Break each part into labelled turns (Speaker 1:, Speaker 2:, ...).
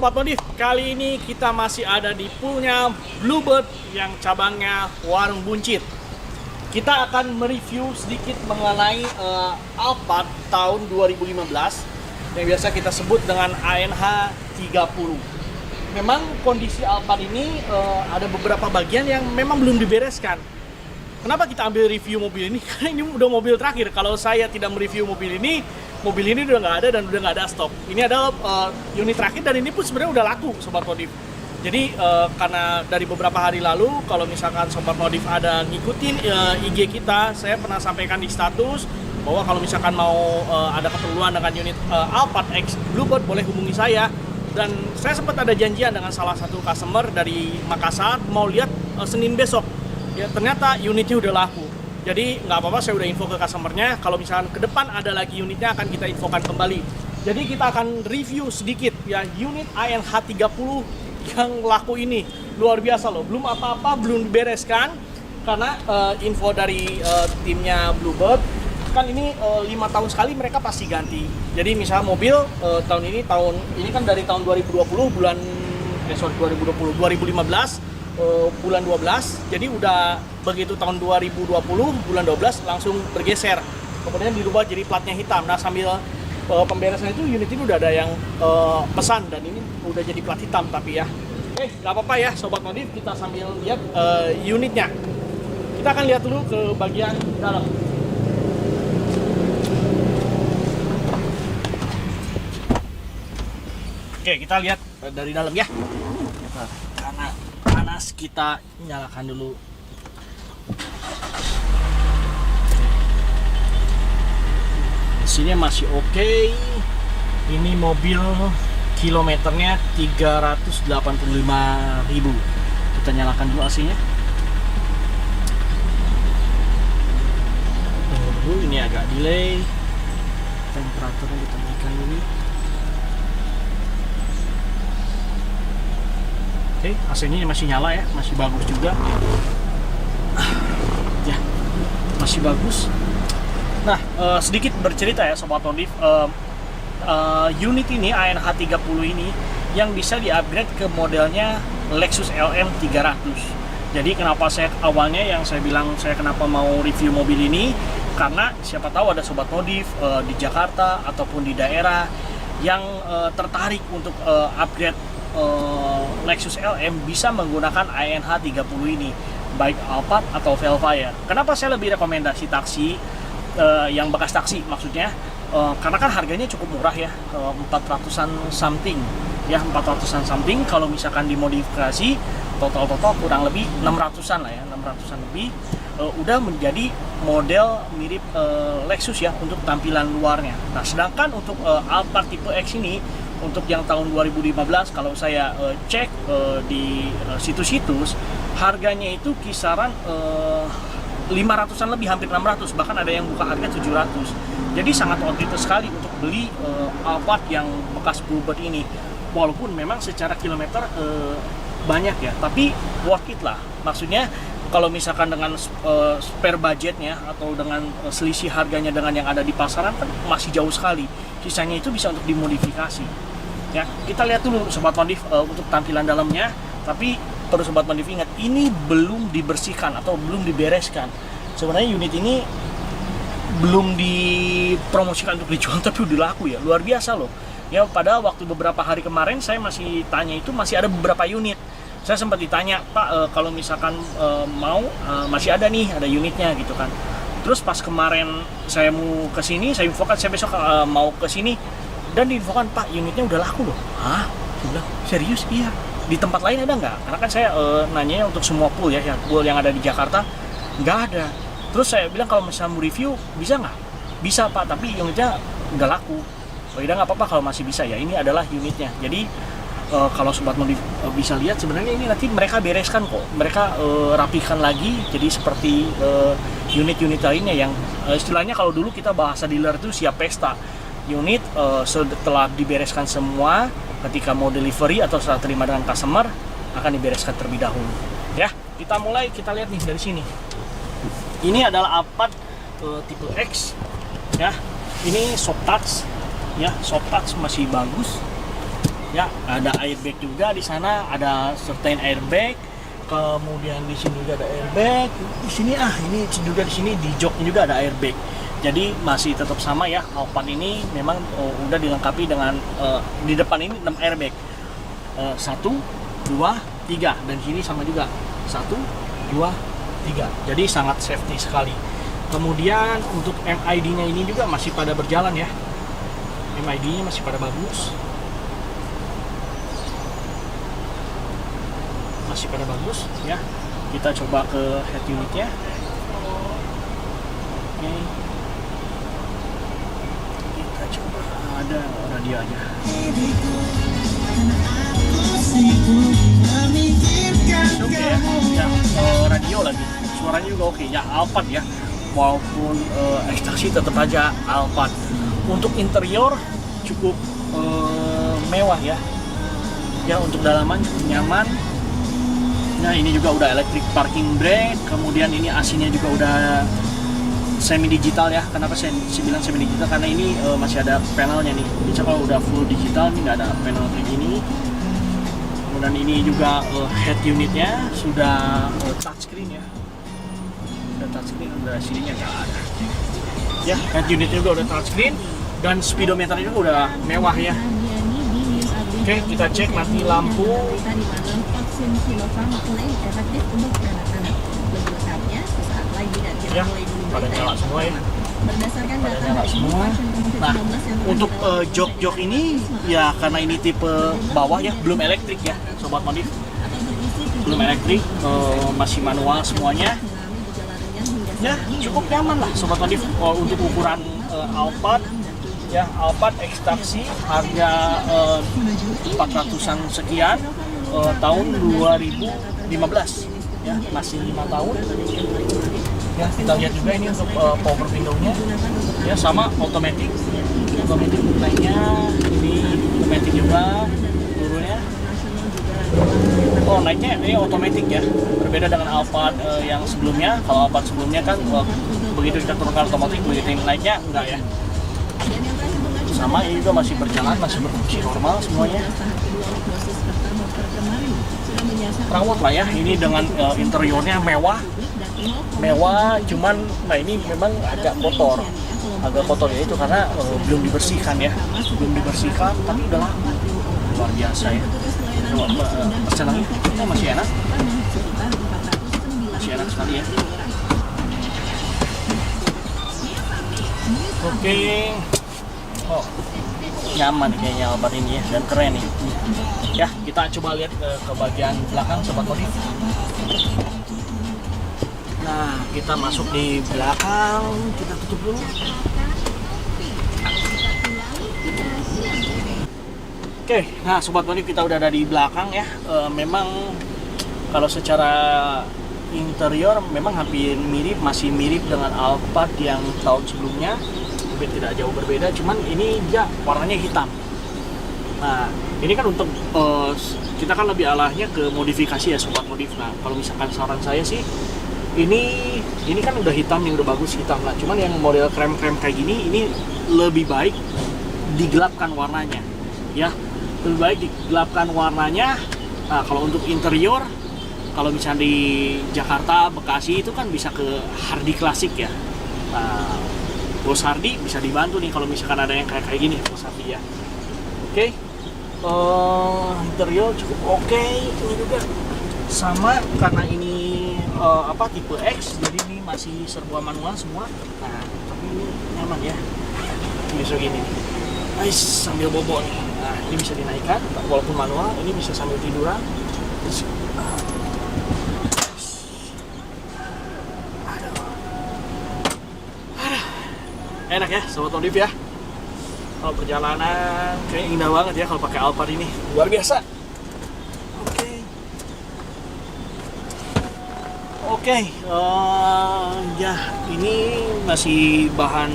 Speaker 1: Sobat Modif, kali ini kita masih ada di poolnya Bluebird yang cabangnya Warung Buncit. Kita akan mereview sedikit mengenai Alphard tahun 2015 yang biasa kita sebut dengan ANH 30. Memang kondisi Alphard ini ada beberapa bagian yang memang belum dibereskan. Kenapa kita ambil review mobil ini? Karena ini udah mobil terakhir. Kalau saya tidak mereview mobil ini udah nggak ada dan udah nggak ada stok. Ini adalah unit terakhir dan ini pun sebenarnya udah laku, Sobat Modif. Jadi karena dari beberapa hari lalu, kalau misalkan Sobat Modif ada ngikutin IG kita, saya pernah sampaikan di status bahwa kalau misalkan mau ada keperluan dengan unit Alphard X Bluebird, boleh hubungi saya. Dan saya sempat ada janjian dengan salah satu customer dari Makassar, mau lihat Senin besok. Ya, ternyata unitnya udah laku. Jadi nggak apa-apa, saya udah info ke customernya. Kalau misalkan ke depan ada lagi unitnya, akan kita infokan kembali. Jadi kita akan review sedikit ya unit ANH 30 yang laku ini. Luar biasa loh, belum apa-apa, belum dibereskan. Karena info dari timnya Bluebird, kan ini 5 tahun sekali mereka pasti ganti. Jadi misalnya mobil tahun ini kan dari tahun 2020 2015 bulan 12, jadi udah begitu tahun 2020 bulan 12 langsung bergeser, kemudian dirubah jadi platnya hitam. Nah, sambil pemberesan itu unit ini udah ada yang pesan dan ini udah jadi plat hitam. Tapi ya nggak apa-apa ya Sobat Modif, kita sambil lihat unitnya. Kita akan lihat dulu ke bagian dalam. Oke, kita lihat dari dalam ya. Nah, karena panas, kita nyalakan dulu. Mesinnya masih oke. Ini mobil kilometernya 385.000. Kita nyalakan dulu AC-nya. Tunggu dulu, ini agak delay. Temperaturnya kita naikkan dulu. Oke, AC-nya masih nyala ya, masih bagus juga. Ya, masih bagus. Nah, sedikit bercerita ya Sobat Modif, unit ini ANH 30 ini yang bisa di-upgrade ke modelnya Lexus LM 300. Jadi kenapa saya awalnya yang saya bilang saya kenapa mau review mobil ini, karena siapa tahu ada Sobat Modif di Jakarta ataupun di daerah yang tertarik untuk upgrade Lexus LM, bisa menggunakan ANH 30 ini, baik Alphard atau Velfire. Kenapa saya lebih rekomendasi taksi yang bekas taksi maksudnya? Karena kan harganya cukup murah ya, 400-an something ya, 400-an something. Kalau misalkan dimodifikasi total kurang lebih 600-an lah ya, 600-an lebih, udah menjadi model mirip Lexus ya untuk tampilan luarnya. Nah, sedangkan untuk Alphard tipe X ini, untuk yang tahun 2015, kalau saya cek di situs-situs, harganya itu kisaran 500-an lebih, hampir 600, bahkan ada yang buka harga 700. Jadi sangat worth it sekali untuk beli Alphard yang bekas Bluebird ini. Walaupun memang secara kilometer banyak ya, tapi worth it lah. Maksudnya kalau misalkan dengan spare budgetnya atau dengan selisih harganya dengan yang ada di pasaran, kan masih jauh sekali. Sisanya itu bisa untuk dimodifikasi. Ya, kita lihat dulu Sobat Modif untuk tampilan dalamnya. Tapi perlu Sobat Modif ingat, ini belum dibersihkan atau belum dibereskan. Sebenarnya unit ini belum dipromosikan untuk dijual, tapi udah laku ya, luar biasa loh. Ya, pada waktu beberapa hari kemarin saya masih tanya, itu masih ada beberapa unit. Saya sempat ditanya, Pak, kalau misalkan mau masih ada nih, ada unitnya gitu kan. Terus pas kemarin saya mau ke sini, saya infokan saya besok mau ke sini, dan diinfokan, Pak, unitnya udah laku loh. Hah? Saya bilang, serius? Iya. Di tempat lain ada nggak? Karena kan saya nanya untuk semua pool ya, pool yang ada di Jakarta nggak ada. Terus saya bilang kalau misalnya mau review bisa nggak? Bisa, Pak, tapi unitnya udah laku. Oh, udah nggak apa-apa kalau masih bisa ya. Ini adalah unitnya. Jadi kalau Sobat Modif bisa lihat, sebenarnya ini nanti mereka bereskan kok. Mereka rapihkan lagi jadi seperti unit-unit lainnya yang istilahnya kalau dulu kita bahasa dealer itu siap pesta. Unit setelah dibereskan semua, ketika mau delivery atau setelah terima dengan customer, akan dibereskan terlebih dahulu. Ya, kita lihat nih dari sini. Ini adalah Alphard tipe X ya. Ini soft touch ya, soft touch masih bagus. Ya, ada airbag juga di sana, ada certain airbag. Kemudian di sini juga ada airbag. Di sini ini juga di sini di joknya juga ada airbag. Jadi masih tetap sama ya. Alphard ini memang udah dilengkapi dengan di depan ini 6 airbag. 1, 2, 3 dan di sini sama juga 1, 2, 3. Jadi sangat safety sekali. Kemudian untuk MID-nya ini juga masih pada berjalan ya. MID-nya masih pada bagus. Masih pada bagus ya. Kita coba ke head unitnya. Oke. Kita coba ada radio aja. Oke ya, radio lagi. Suaranya juga oke ya, Alphard ya. Walaupun ekstraksi tetap aja Alphard. Untuk interior cukup mewah ya. Ya, untuk dalaman cukup nyaman. Nah, ini juga udah electric parking brake, kemudian ini AC-nya juga udah semi digital ya. Kenapa saya bilang semi digital? Karena ini masih ada panelnya nih. Bisa kalau udah full digital ini nggak ada panel kayak gini. Kemudian ini juga head unitnya sudah touchscreen ya. Udah touchscreen, udah CD-nya nggak ada. Ya, head unitnya juga udah touchscreen dan speedometernya juga udah mewah ya. Oke, kita cek mati lampu. Ya, pada nyala semua ya. Pada nyala semua. Nah, untuk jok-jok ini ya karena ini tipe bawah ya, belum elektrik ya, sobat modif. Belum elektrik, masih manual semuanya. Ya, cukup nyaman lah sobat modif untuk ukuran Alphard. Ya, Alphard ekstraksi harga 400-an sekian tahun 2015 ya, masih 5 tahun ya. Kita lihat juga ini untuk power window-nya ya, sama otomatis naiknya, ini otomatis juga turunnya. Oh, naiknya ini otomatis ya, berbeda dengan Alphard yang sebelumnya. Kalau Alphard sebelumnya kan begitu kita turunkan otomatis, begitu naiknya enggak ya. Sama, ini juga masih berjalan, masih berfungsi normal semuanya. Rawat lah ya, ini dengan interiornya mewah, cuman nah ini memang agak kotor ya, itu karena belum dibersihkan ya, tapi udah lama, luar biasa ya. Perjalanannya masih enak sekali ya. Oke. Oh, nyaman kayaknya Alphard ini ya, dan keren nih. Ya, kita coba lihat ke bagian belakang sobat modif. Nah, kita masuk di belakang, kita tutup dulu. Oke, nah sobat modif, kita udah ada di belakang ya. Memang kalau secara interior memang hampir mirip, masih mirip dengan Alphard yang tahun sebelumnya. Tidak jauh berbeda, cuman ini dia warnanya hitam. Nah, ini kan untuk kita kan lebih alahnya ke modifikasi ya sobat modif. Nah, kalau misalkan saran saya sih ini kan udah hitam, yang udah bagus hitam lah. Cuman yang model krem-krem kayak gini ini lebih baik digelapkan warnanya. Ya, lebih baik digelapkan warnanya. Nah, kalau untuk interior, kalau misalnya di Jakarta, Bekasi itu kan bisa ke Hardy Classic ya. Nah, Bos Hardy bisa dibantu nih kalau misalkan ada yang kayak gini, Bos Hardy ya. Oke. Interior cukup oke. Ini juga sama karena ini tipe X, jadi ini masih serba manual semua. Nah, tapi ini nyaman ya. Ini segini nih. Nice, sambil bobo nih. Nah, ini bisa dinaikkan walaupun manual, ini bisa sambil tiduran. Enak ya sobat modif ya. Kalau perjalanan kayaknya indah banget ya kalau pakai Alphard ini, luar biasa. Oke, ya ini masih bahan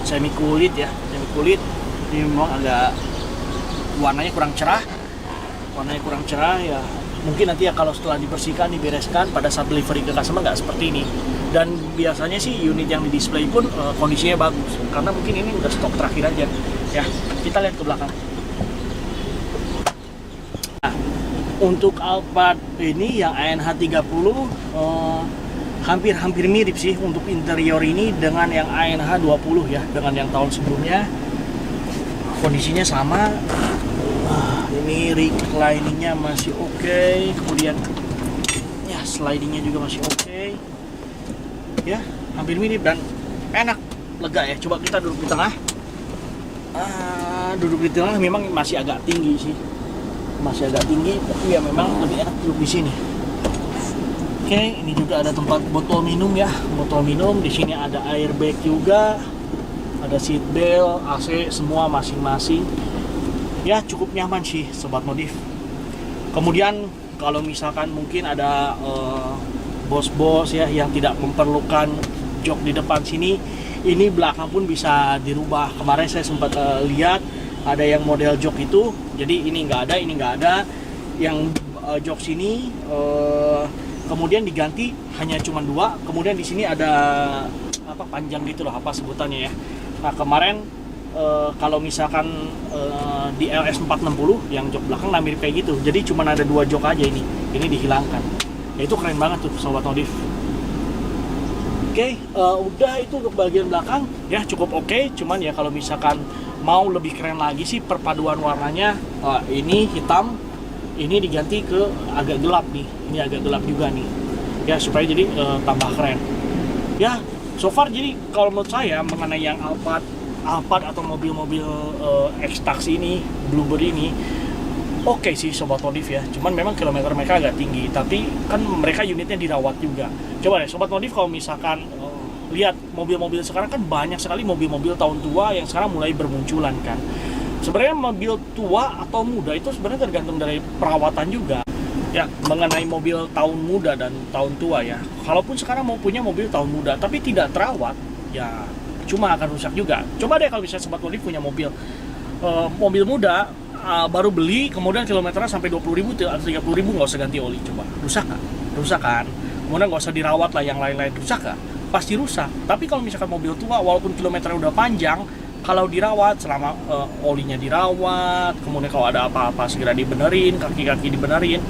Speaker 1: semi kulit ya, ini memang agak warnanya kurang cerah ya. Mungkin nanti ya kalau setelah dibersihkan, dibereskan pada saat delivery ke customer nggak seperti ini. Dan biasanya sih unit yang di display pun kondisinya bagus, karena mungkin ini udah stok terakhir aja ya. Kita lihat ke belakang. Untuk Alphard ini yang ANH 30 hampir mirip sih untuk interior ini dengan yang ANH 20 ya, dengan yang tahun sebelumnya. Kondisinya sama. Ini recliningnya masih oke, kemudian ya slidingnya juga masih oke. Ya, hampir mirip dan enak, lega ya. Coba kita duduk di tengah. Duduk di tengah memang masih agak tinggi sih. Masih agak tinggi, tapi ya memang lebih enak duduk di sini. Oke, ini juga ada tempat botol minum ya, botol minum. Di sini ada airbag juga, ada seat belt, AC, semua masing-masing. Ya cukup nyaman sih sobat modif. Kemudian kalau misalkan mungkin ada bos-bos ya yang tidak memerlukan jok di depan sini, ini belakang pun bisa dirubah. Kemarin saya sempat lihat ada yang model jok itu, jadi ini nggak ada, ini nggak ada. Yang jok sini kemudian diganti hanya cuma 2. Kemudian di sini ada apa panjang gitu loh, apa sebutannya ya. Nah kemarin kalau misalkan di LS 460 yang jok belakang nah mirip kayak gitu. Jadi cuma ada 2 jok aja ini dihilangkan. Ya itu keren banget tuh sobat modif. Oke, udah itu untuk bagian belakang ya cukup oke. Cuman ya kalau misalkan mau lebih keren lagi sih perpaduan warnanya, ini hitam, ini diganti ke agak gelap nih. Ini agak gelap juga nih. Ya supaya jadi tambah keren. Ya, so far jadi kalau menurut saya mengenai yang Alphard atau mobil-mobil X-Taxi ini, Bluebird ini oke sih sobat modif ya. Cuman memang kilometer mereka agak tinggi, tapi kan mereka unitnya dirawat juga. Coba deh sobat modif kalau misalkan lihat mobil-mobil sekarang kan banyak sekali mobil-mobil tahun tua yang sekarang mulai bermunculan kan. Sebenarnya mobil tua atau muda itu sebenarnya tergantung dari perawatan juga ya, mengenai mobil tahun muda dan tahun tua ya. Kalaupun sekarang mau punya mobil tahun muda tapi tidak terawat ya cuma akan rusak juga. Coba deh kalau misalnya sobat modif punya mobil muda, baru beli kemudian kilometernya sampai 20.000 atau 30.000 nggak usah ganti oli, coba rusak nggak? Rusak kan. Kemudian nggak usah dirawat lah, yang lain-lain rusak nggak? Pasti rusak. Tapi kalau misalkan mobil tua walaupun kilometernya udah panjang, kalau dirawat selama olinya dirawat, kemudian kalau ada apa-apa segera dibenerin, kaki-kaki dibenerin,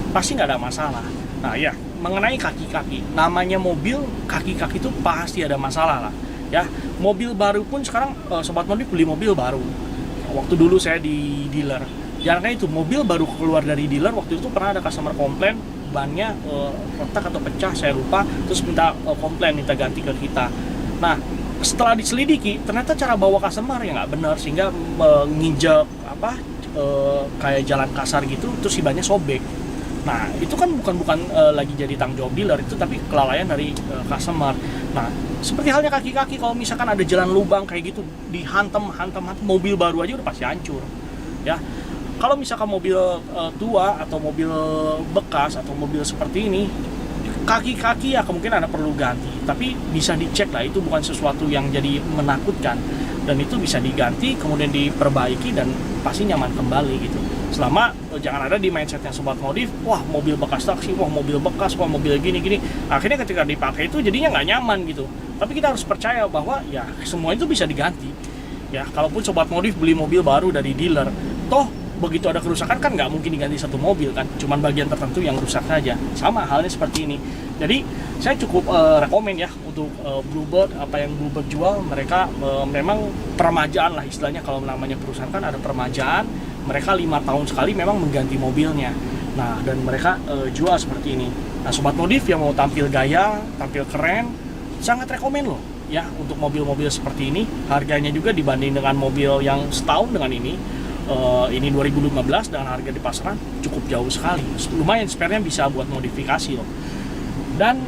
Speaker 1: pasti nggak ada masalah. Nah ya, mengenai kaki-kaki, namanya mobil, kaki-kaki itu pasti ada masalah lah ya. Mobil baru pun sekarang sobat modif beli mobil baru. Waktu dulu saya di dealer, jangan itu mobil baru keluar dari dealer, waktu itu pernah ada customer komplain bannya retak atau pecah, saya lupa, terus minta komplain, minta ganti ke kita. Nah setelah diselidiki ternyata cara bawa customer yang nggak benar, sehingga menginjak kayak jalan kasar gitu, terus si bannya sobek. Nah itu kan bukan lagi jadi tanggung jawab dealer itu, tapi kelalaian dari customer. Nah seperti halnya kaki-kaki, kalau misalkan ada jalan lubang kayak gitu dihantam mobil baru aja udah pasti hancur ya. Kalau misalkan mobil tua atau mobil bekas atau mobil seperti ini, kaki-kaki ya kemungkinan ada perlu ganti, tapi bisa dicek lah, itu bukan sesuatu yang jadi menakutkan, dan itu bisa diganti kemudian diperbaiki dan pasti nyaman kembali gitu. Selama jangan ada di mindsetnya sobat modif, wah mobil bekas taksi, wah mobil bekas, wah mobil gini-gini, akhirnya ketika dipakai itu jadinya nggak nyaman gitu. Tapi kita harus percaya bahwa ya semua itu bisa diganti ya. Kalaupun sobat modif beli mobil baru dari dealer, toh begitu ada kerusakan kan nggak mungkin diganti satu mobil kan, cuman bagian tertentu yang rusak saja. Sama halnya seperti ini. Jadi saya cukup rekomen ya untuk Bluebird, apa yang Bluebird jual, mereka memang permajaan lah istilahnya. Kalau namanya perusahaan kan ada permajaan, mereka 5 tahun sekali memang mengganti mobilnya. Nah dan mereka jual seperti ini. Nah sobat modif yang mau tampil gaya, tampil keren, sangat rekomen loh ya untuk mobil-mobil seperti ini. Harganya juga dibanding dengan mobil yang setahun dengan ini 2015 dengan harga di pasaran cukup jauh sekali. Lumayan spare-nya bisa buat modifikasi loh. Dan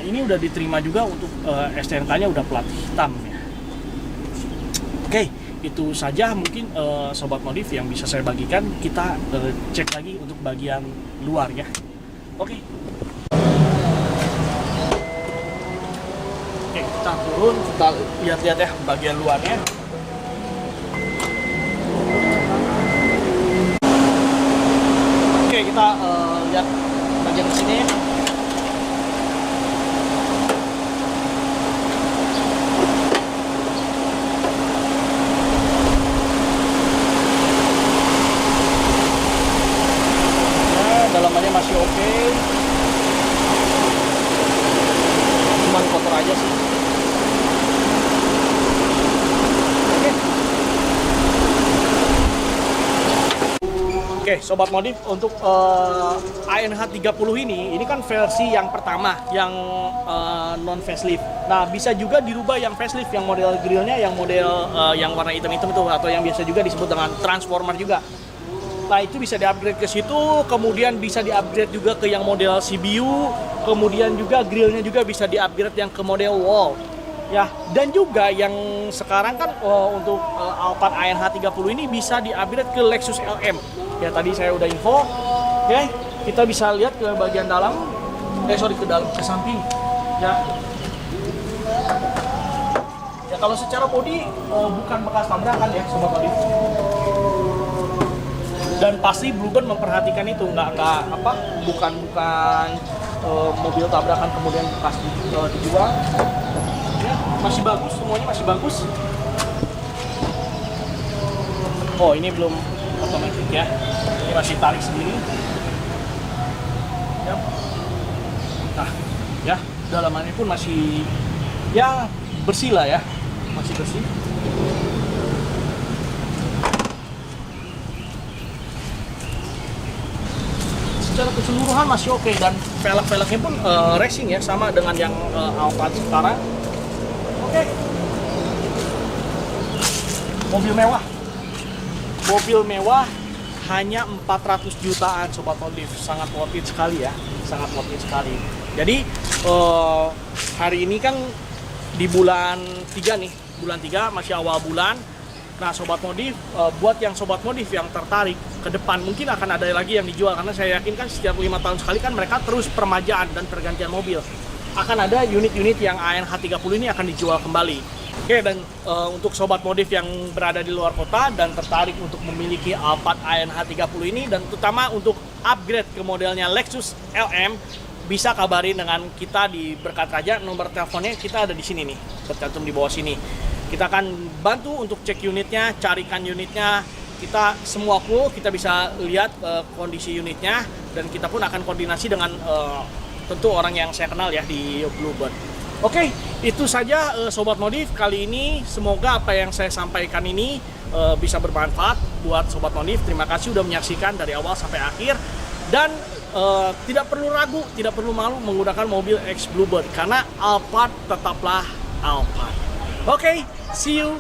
Speaker 1: ini udah diterima juga untuk STNK-nya udah plat hitam ya. Oke, itu saja mungkin sobat modif yang bisa saya bagikan. Kita cek lagi untuk bagian luar ya. Oke. Oke, kita turun, kita lihat-lihat ya bagian luarnya. Oke, kita lihat bagian sini. Oke, Sobat Modif, untuk ANH 30 ini kan versi yang pertama, yang non facelift. Nah, bisa juga dirubah yang facelift, yang model grillnya, yang model yang warna hitam-hitam itu, atau yang biasa juga disebut dengan transformer juga. Nah, itu bisa di-upgrade ke situ, kemudian bisa di-upgrade juga ke yang model CBU, kemudian juga grillnya juga bisa di-upgrade yang ke model wall. Ya, dan juga yang sekarang kan untuk Alphard ANH 30 ini bisa di-upgrade ke Lexus LM. Ya, tadi saya udah info. Oke, kita bisa lihat ke bagian dalam. Ke samping. Ya. Ya, kalau secara bodi bukan bekas tabrakan ya, Sobat Modif. Dan pasti Bluebird memperhatikan itu, bukan mobil tabrakan kemudian bekas dijual. Ya, masih bagus, semuanya masih bagus. Oh, ini belum otomatis ya, ini masih tarik sendiri ya. Nah ya, dalamannya pun masih ya bersih lah ya, masih bersih. Secara keseluruhan masih oke, dan velg-velgnya pun racing ya, sama dengan yang Alphard sekarang. Oke. Mobil mewah hanya 400 jutaan, Sobat Modif. Sangat worth it sekali ya, sangat worth it sekali. Jadi hari ini kan di bulan 3 nih, bulan 3 masih awal bulan. Nah, Sobat Modif, buat yang Sobat Modif yang tertarik ke depan, mungkin akan ada lagi yang dijual, karena saya yakin kan setiap 5 tahun sekali kan mereka terus permajaan dan pergantian mobil. Akan ada unit-unit yang ANH 30 ini akan dijual kembali. Oke, dan untuk Sobat Modif yang berada di luar kota dan tertarik untuk memiliki Alphard ANH 30 ini, dan terutama untuk upgrade ke modelnya Lexus LM, bisa kabarin dengan kita di Berkat Raja. Nomor teleponnya kita ada di sini nih, tercantum di bawah sini. Kita akan bantu untuk cek unitnya, carikan unitnya. Kita semua full, kita bisa lihat kondisi unitnya, dan kita pun akan koordinasi dengan tentu orang yang saya kenal ya di Bluebird. Oke, itu saja Sobat Modif kali ini. Semoga apa yang saya sampaikan ini bisa bermanfaat buat Sobat Modif. Terima kasih sudah menyaksikan dari awal sampai akhir. Dan tidak perlu ragu, tidak perlu malu menggunakan mobil X Bluebird, karena Alphard tetaplah Alphard. Oke, see you